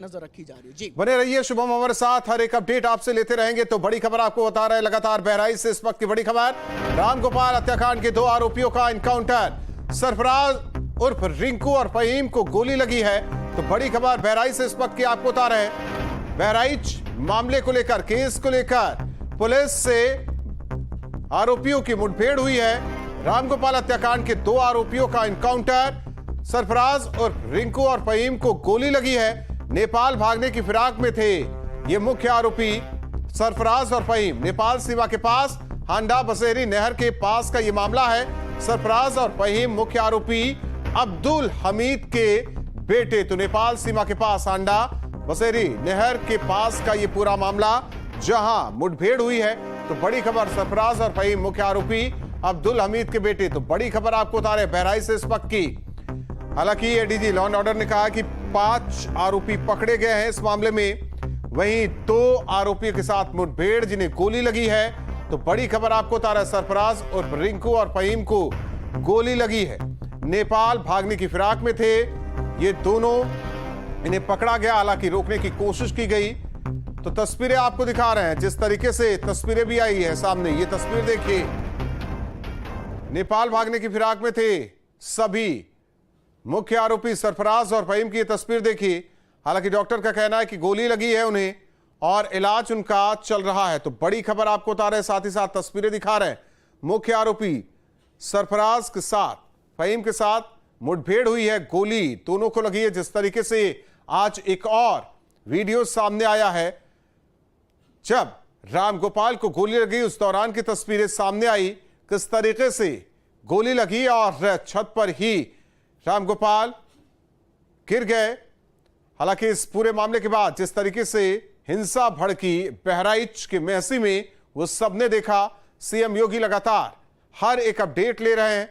नजर रखी जा रही है। जी बने रहिए शुभम हमारे साथ, हर एक अपडेट आपसे लेते रहेंगे। तो बड़ी खबर आपको बता रहे हैं लगातार बहराइच से इस वक्त की बड़ी खबर, रामगोपाल हत्याकांड के 2 आरोपियों का एनकाउंटर। सरफराज उर्फ रिंकू और फहीम को गोली लगी है। तो बड़ी खबर बहराइच से इस वक्त की आपको बता रहे हैं। बहराइच मामले को लेकर, केस को लेकर पुलिस से आरोपियों की मुठभेड़ हुई है। रामगोपाल हत्याकांड के 2 आरोपियों का एनकाउंटर। सरफराज और रिंकू और फहीम को गोली लगी है। नेपाल भागने की फिराक में थे ये मुख्य आरोपी सरफराज और फहीम। नेपाल सीमा के पास हांडा बसेरी नहर के पास का ये मामला है। सरफराज और फहीम मुख्य आरोपी अब्दुल हमीद के बेटे। तो नेपाल सीमा के पास हांडा बसेरी नहर के पास का ये पूरा मामला जहां मुठभेड़ हुई है। तो बड़ी खबर, सरफराज और फहीम मुख्य आरोपी अब्दुल हमीद के बेटे। तो बड़ी खबर आपको बता रहे बहराइच से इस वक्त की। हालांकि एडीजी लॉ एंड ऑर्डर ने कहा कि 5 आरोपी पकड़े गए हैं इस मामले में, वहीं 2 आरोपियों के साथ मुठभेड़ जिन्हें गोली लगी है। तो बड़ी खबर आपको बता रहा है, सरफराज और रिंकू और फहीम को गोली लगी है। नेपाल भागने की फिराक में थे ये दोनों, इन्हें पकड़ा गया। हालांकि रोकने की कोशिश की गई। तो तस्वीरें आपको दिखा रहे हैं, जिस तरीके से तस्वीरें भी आई है सामने, ये तस्वीर देखिए। नेपाल भागने की फिराक में थे सभी मुख्य आरोपी सरफराज और फहीम की ये तस्वीर देखिए। हालांकि डॉक्टर का कहना है कि गोली लगी है उन्हें और इलाज उनका चल रहा है। तो बड़ी खबर आपको बता रहे हैं, साथ ही साथ तस्वीरें दिखा रहे हैं। मुख्य आरोपी सरफराज के साथ फहीम के साथ मुठभेड़ हुई है, गोली दोनों को लगी है। जिस तरीके से आज एक और वीडियो सामने आया है जब रामगोपाल को गोली लगी, उस दौरान की तस्वीरें सामने आई, किस तरीके से गोली लगी और छत पर ही रामगोपाल गिर गए। हालांकि इस पूरे मामले के बाद जिस तरीके से हिंसा भड़की बहराइच के मेहसी में, वो सबने देखा। सीएम योगी लगातार हर एक अपडेट ले रहे हैं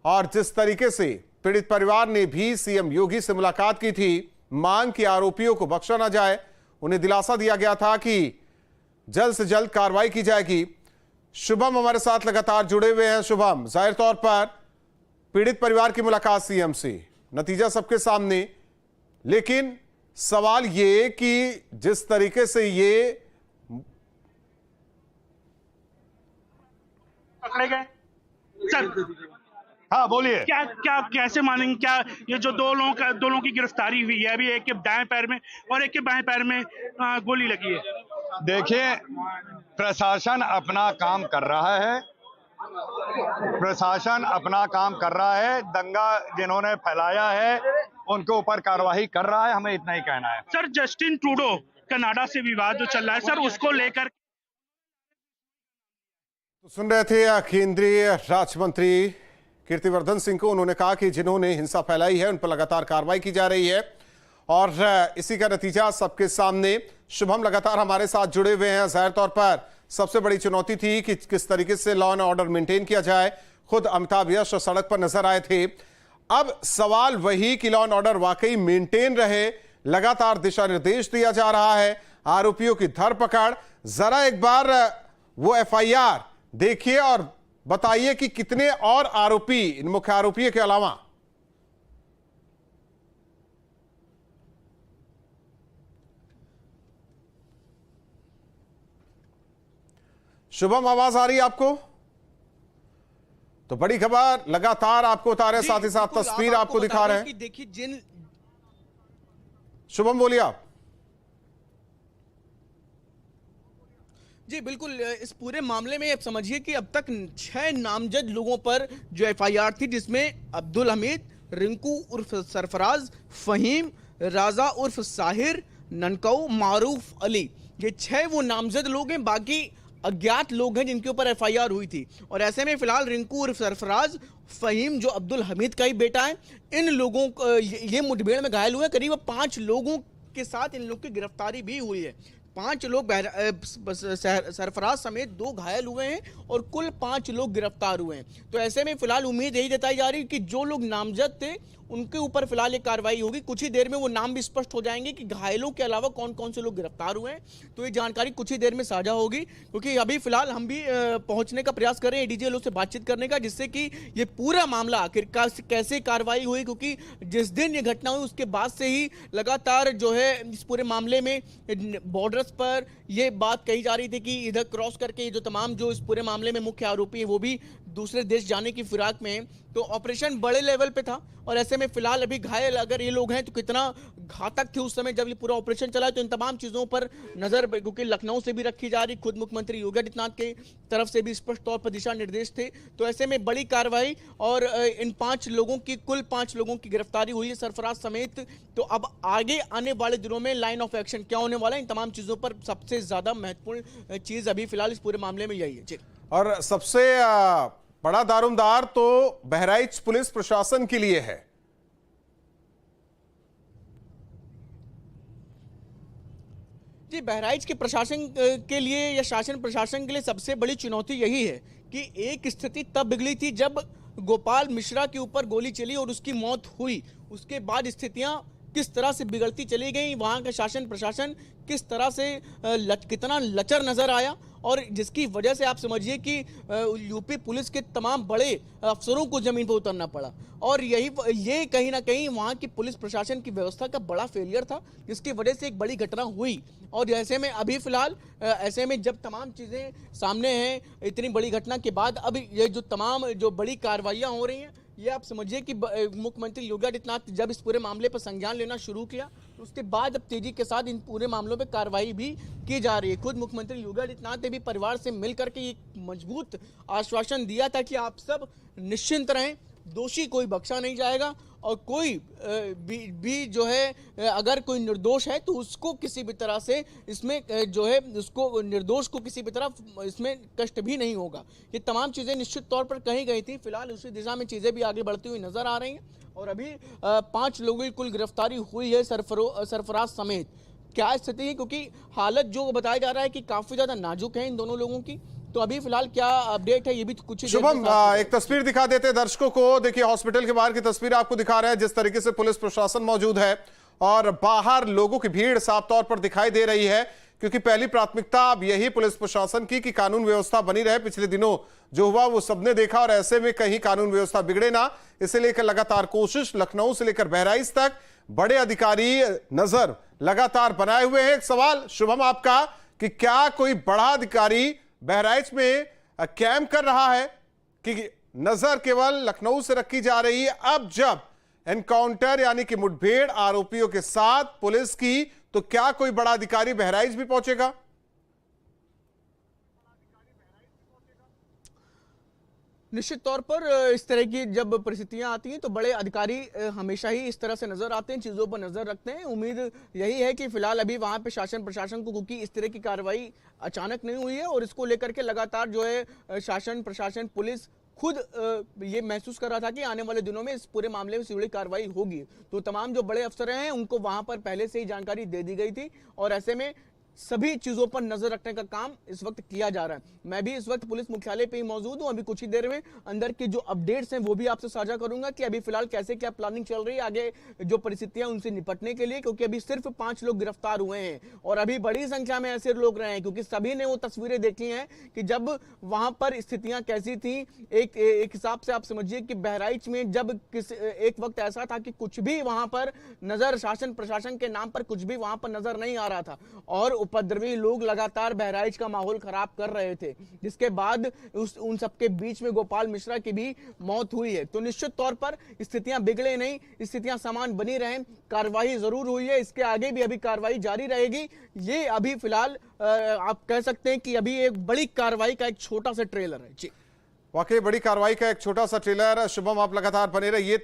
और जिस तरीके से पीड़ित परिवार ने भी सीएम योगी से मुलाकात की थी, मांग कि आरोपियों को बख्शा ना जाए, उन्हें दिलासा दिया गया था कि जल्द से जल्द कार्रवाई की जाएगी। शुभम हमारे साथ लगातार जुड़े हुए हैं। शुभम, जाहिर तौर पर पीड़ित परिवार की मुलाकात सीएम से, नतीजा सबके सामने, लेकिन सवाल ये कि जिस तरीके से ये पकड़े गए सर, हाँ बोलिए। क्या क्या कैसे मानेंगे? क्या ये जो दो लोगों की गिरफ्तारी हुई है, अभी एक के दाएं पैर में और एक के बाएं पैर में गोली लगी है। देखिए, प्रशासन अपना काम कर रहा है, प्रशासन अपना काम कर रहा है। दंगा जिन्होंने फैलाया है उनके ऊपर कार्रवाई कर रहा है, हमें इतना ही कहना है। सर, जस्टिन ट्रूडो कनाडा से विवाद जो चल रहा है सर, उसको लेकर तो सुन रहे थे केंद्रीय राज्य मंत्री कीर्तिवर्धन सिंह को। उन्होंने कहा कि जिन्होंने हिंसा फैलाई है उन पर लगातार कार्रवाई की जा रही है और इसी का नतीजा सबके सामने। शुभम लगातार हमारे साथ जुड़े हुए हैं। जाहिर तौर पर सबसे बड़ी चुनौती थी कि किस तरीके से लॉ एंड ऑर्डर मेंटेन किया जाए। खुद अमिताभ यश सड़क पर नजर आए थे। अब सवाल वही कि लॉ एंड ऑर्डर वाकई मेंटेन रहे, लगातार दिशा निर्देश दिया जा रहा है, आरोपियों की धरपकड़। जरा एक बार वो एफआईआर देखिए और बताइए कि कितने और आरोपी इन मुख्य आरोपियों के अलावा। शुभम, आवाज आ रही है आपको? तो बड़ी खबर लगातार आपको बता रहे हैं, साथ ही साथ तस्वीर आपको दिखा रहे हैं। देखिए जिन शुभम बोलिए आप। जी बिल्कुल, इस पूरे मामले में आप समझिए कि अब तक 6 नामजद लोगों पर जो एफआईआर थी, जिसमें अब्दुल हमीद, रिंकू उर्फ सरफराज, फहीम, राजा उर्फ साहिर, ननकाऊ, मारूफ अली, ये 6 वो नामजद लोग हैं। बाकी अज्ञात लोग हैं जिनके ऊपर एफआईआर हुई थी। और ऐसे में फिलहाल रिंकू उर्फ सरफराज, फहीम जो अब्दुल हमीद का ही बेटा है, इन लोगों को ये मुठभेड़ में घायल हुए। करीब 5 लोगों के साथ इन लोग की गिरफ्तारी भी हुई है। 5 लोग सरफराज समेत 2 घायल हुए हैं और कुल 5 लोग गिरफ्तार हुए हैं। तो ऐसे में फिलहाल उम्मीद यही जताई जा रही है कि जो लोग नामजद थे उनके ऊपर फिलहाल ये कार्रवाई होगी। कुछ ही देर में वो नाम भी स्पष्ट हो जाएंगे कि घायलों के अलावा कौन कौन से लोग गिरफ्तार हुए हैं। तो ये जानकारी कुछ ही देर में साझा होगी, क्योंकि अभी फिलहाल हम भी पहुंचने का प्रयास कर रहे हैं एडीजी लोग से बातचीत करने का, जिससे कि ये पूरा मामला आखिर कैसे कार्रवाई हुई, क्योंकि जिस दिन ये घटना हुई उसके बाद से ही लगातार जो है इस पूरे मामले में बॉर्डर्स पर ये बात कही जा रही थी कि इधर क्रॉस करके जो तमाम जो इस पूरे मामले में मुख्य आरोपी है वो भी दूसरे देश जाने की फिराक में है। तो ऑपरेशन बड़े लेवल पे था और ऐसे में फिलहाल अभी घायल अगर ये लोग हैं तो कितना घातक थे उस समय जब ये पूरा ऑपरेशन चला है। तो इन तमाम चीजों पर नजर क्योंकि लखनऊ से भी रखी जा रही, खुद मुख्यमंत्री योगी आदित्यनाथ के तरफ से भी स्पष्ट तौर पर दिशा निर्देश थे। तो ऐसे में बड़ी कार्रवाई और इन कुल 5 लोगों की गिरफ्तारी हुई है सरफराज समेत। तो अब आगे आने वाले दिनों में लाइन ऑफ एक्शन क्या होने वाला है, इन तमाम चीजों पर सबसे ज्यादा महत्वपूर्ण चीज अभी फिलहाल इस पूरे मामले में यही है जी। और सबसे बड़ा दारोमदार तो बहराइच पुलिस प्रशासन के लिए है। जी, बहराइच के प्रशासन के लिए या शासन प्रशासन के लिए सबसे बड़ी चुनौती यही है कि एक स्थिति तब बिगड़ी थी जब गोपाल मिश्रा के ऊपर गोली चली और उसकी मौत हुई। उसके बाद स्थितियां किस तरह से बिगड़ती चली गई, वहां का शासन प्रशासन किस तरह से कितना लचर नजर आया, और जिसकी वजह से आप समझिए कि यूपी पुलिस के तमाम बड़े अफसरों को जमीन पर उतरना पड़ा। और ये कहीं ना कहीं वहाँ की पुलिस प्रशासन की व्यवस्था का बड़ा फेलियर था, जिसकी वजह से एक बड़ी घटना हुई। और ऐसे में अभी फिलहाल ऐसे में जब तमाम चीज़ें सामने हैं इतनी बड़ी घटना के बाद, अब ये जो तमाम जो बड़ी कार्रवाइयाँ हो रही हैं, ये आप समझिए कि मुख्यमंत्री योगी आदित्यनाथ जब इस पूरे मामले पर संज्ञान लेना शुरू किया तो उसके बाद अब तेजी के साथ इन पूरे मामलों पे कार्रवाई भी की जा रही है। खुद मुख्यमंत्री योगी आदित्यनाथ ने भी परिवार से मिलकर के एक मजबूत आश्वासन दिया था कि आप सब निश्चिंत रहें, दोषी कोई बख्शा नहीं जाएगा और कोई भी जो है अगर कोई निर्दोष है तो उसको किसी भी तरह से इसमें जो है उसको निर्दोष को किसी भी तरह इसमें कष्ट भी नहीं होगा। ये तमाम चीज़ें निश्चित तौर पर कही गई थी। फिलहाल उसी दिशा में चीज़ें भी आगे बढ़ती हुई नजर आ रही हैं और अभी 5 लोगों की कुल गिरफ्तारी हुई है सरफराज समेत। क्या स्थिति है, क्योंकि हालत जो बताया जा रहा है कि काफ़ी ज़्यादा नाजुक है इन दोनों लोगों की। तो अभी फिलहाल क्या अपडेट है ये भी कुछ ही शुभम एक तस्वीर दिखा देते हैं दर्शकों को। देखिए हॉस्पिटल के बाहर की तस्वीर आपको दिखा रहे हैं, जिस तरीके से पुलिस प्रशासन मौजूद है और बाहर लोगों की भीड़ साफ तौर पर दिखाई दे रही है, क्योंकि पहली प्राथमिकता अब यही पुलिस प्रशासन की कि कानून व्यवस्था बनी रहे। पिछले दिनों जो हुआ वो सबने देखा और ऐसे में कहीं कानून व्यवस्था बिगड़े ना, इसे लेकर लगातार कोशिश लखनऊ से लेकर बहराइच तक बड़े अधिकारी नजर लगातार बनाए हुए हैं। एक सवाल शुभम आपका कि क्या कोई बड़ा अधिकारी बहराइच में कैंप कर रहा है कि नजर केवल लखनऊ से रखी जा रही है? अब जब एनकाउंटर यानी कि मुठभेड़ आरोपियों के साथ पुलिस की, तो क्या कोई बड़ा अधिकारी बहराइच भी पहुंचेगा? निश्चित तौर पर इस तरह की जब परिस्थितियां आती हैं तो बड़े अधिकारी हमेशा ही इस तरह से नजर आते हैं, चीज़ों पर नजर रखते हैं। उम्मीद यही है कि फिलहाल अभी वहां पे शासन प्रशासन को, क्योंकि इस तरह की कार्रवाई अचानक नहीं हुई है और इसको लेकर के लगातार जो है शासन प्रशासन पुलिस खुद ये महसूस कर रहा था कि आने वाले दिनों में इस पूरे मामले में सीधी कार्रवाई होगी। तो तमाम जो बड़े अफसर हैं उनको वहां पर पहले से ही जानकारी दे दी गई थी और ऐसे में सभी चीजों पर नजर रखने का काम इस वक्त किया जा रहा है। मैं भी इस वक्त पुलिस मुख्यालय पे ही मौजूद हूं। अभी कुछ ही देर में अंदर की जो अपडेट्स हैं वो भी आपसे साझा करूंगा कि अभी फिलहाल कैसे क्या प्लानिंग चल रही है आगे जो परिस्थितियां उनसे निपटने के लिए, क्योंकि अभी सिर्फ 5 लोग गिरफ्तार हुए हैं और अभी बड़ी संख्या में ऐसे लोग रहे हैं, क्योंकि सभी ने वो तस्वीरें देखी हैं कि जब वहां पर स्थितियां कैसी थी। एक हिसाब से आप समझिए कि बहराइच में जब एक वक्त ऐसा था कि कुछ भी वहां पर नजर शासन प्रशासन के नाम पर कुछ भी वहां पर नजर नहीं आ रहा था और उपद्रवी लोग लगातार बहराइच का माहौल खराब कर रहे थे, जिसके बाद उन सबके बीच में गोपाल मिश्रा की भी मौत हुई है। तो निश्चित तौर पर स्थितियां बिगड़े नहीं, स्थितियां समान बनी रहें। कार्रवाई जरूर हुई है, इसके आगे भी अभी कार्रवाई जारी रहेगी। ये अभी फिलहाल आप कह सकते हैं कि अभी एक बड़ी कार्रवाई का एक छोटा सा ट्रेलर है जी। वाकई बड़ी कार्रवाई का एक छोटा सा ट्रेलर। शुभम आप लगातार बने रहिए।